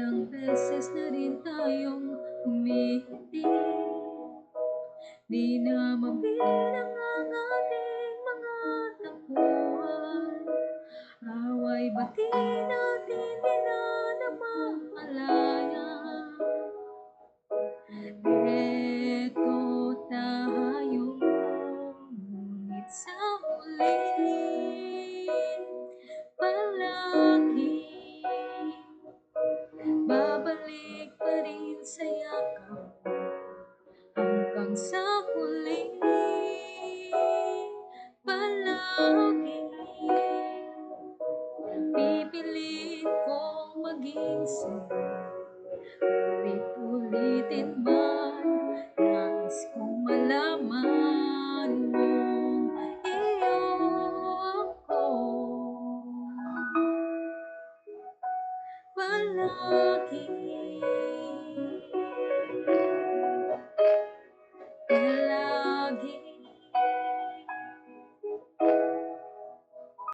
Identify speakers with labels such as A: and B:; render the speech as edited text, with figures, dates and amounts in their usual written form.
A: Ilang beses na rin tayong umiti, di na mabilang ang ating mga tampuhan. Away bati natin di na namamalayan. Eto tayo, ngunit sa huli palagi babalik pa rin sa yakap hanggang sa huli. Palagi pipilit kong maging sa'yo, ulit-ulitin man. Nais kong malaman mong iyo ako palagi.